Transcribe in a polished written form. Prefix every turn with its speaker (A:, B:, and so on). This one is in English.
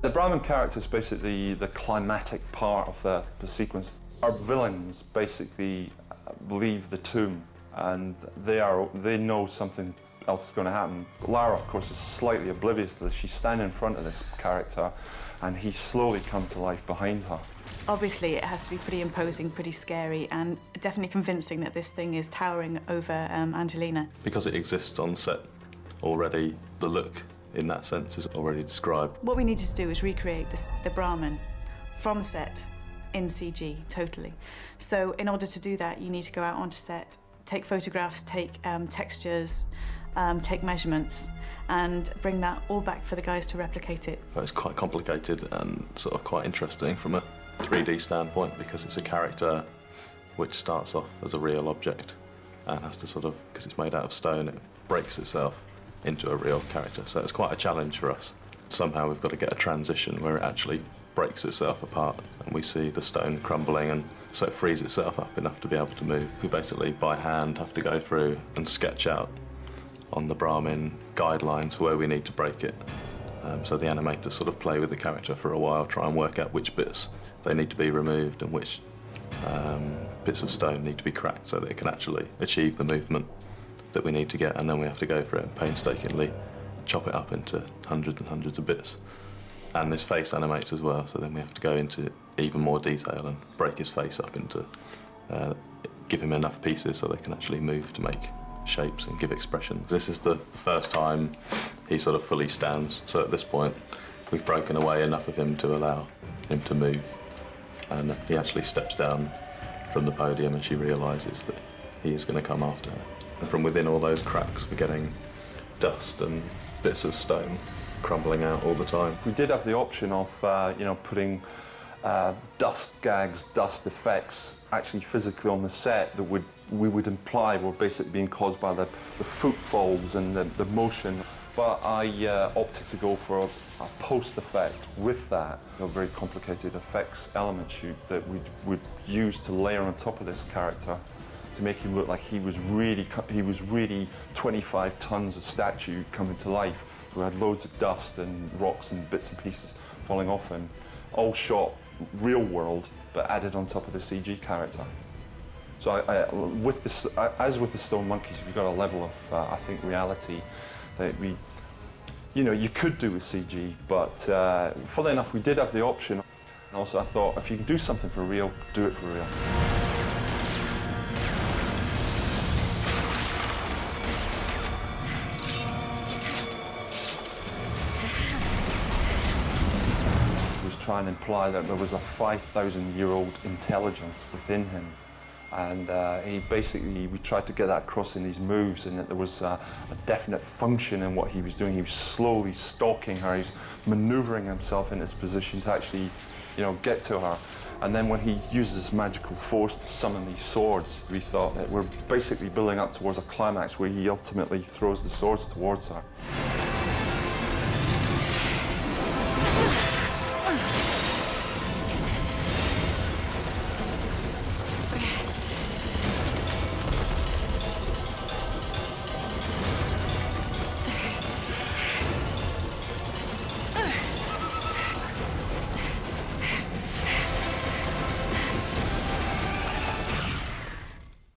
A: The Brahman character is basically the climatic part of the sequence. Our villains basically leave the tomb, and they know something else is going to happen. But Lara, of course, is slightly oblivious to this. She's standing in front of this character, and he slowly comes to life behind her.
B: Obviously, it has to be pretty imposing, pretty scary, and definitely convincing that this thing is towering over Angelina.
C: Because it exists on set already, the look in that sense is already described.
B: What we needed to do was recreate the Brahman from the set in CG, totally. So in order to do that, you need to go out onto set, take photographs, take textures, take measurements, and bring that all back for the guys to replicate it.
C: It's quite complicated and sort of quite interesting from a 3D standpoint, because it's a character which starts off as a real object and has to sort of, because it's made out of stone, it breaks itself into a real character. So it's quite a challenge for us. Somehow we've got to get a transition where it actually breaks itself apart and we see the stone crumbling, and so it frees itself up enough to be able to move. We basically, by hand, have to go through and sketch out on the Brahmin guidelines where we need to break it. So the animators sort of play with the character for a while, try and work out which bits they need to be removed and which bits of stone need to be cracked so that it can actually achieve the movement that we need to get, and then we have to go through it and painstakingly chop it up into hundreds and hundreds of bits. And his face animates as well, so then we have to go into even more detail and break his face up into, give him enough pieces so they can actually move to make shapes and give expression. This is the first time he sort of fully stands, so at this point we've broken away enough of him to allow him to move. And he actually steps down from the podium and she realises that he is going to come after her. And from within all those cracks we're getting dust and bits of stone crumbling out all the time.
A: We did have the option of, you know, putting dust gags, dust effects actually physically on the set that we would imply were basically being caused by the footfalls and the motion. But I opted to go for a post effect with that, a very complicated effects element shoot that we would use to layer on top of this character to make him look like he was really 25 tons of statue coming to life. We had loads of dust and rocks and bits and pieces falling off him, all shot real world, but added on top of the CG character. So as with the Stone Monkeys, we got a level of, I think, reality that you could do with CG, but funnily enough, we did have the option. And also, I thought, if you can do something for real, do it for real. Try and imply that there was a 5,000-year-old intelligence within him, and we tried to get that across in these moves, and that there was a definite function in what he was doing. He was slowly stalking her, he was manoeuvring himself in this position to actually, get to her. And then when he uses this magical force to summon these swords, we thought that we're basically building up towards a climax where he ultimately throws the swords towards her.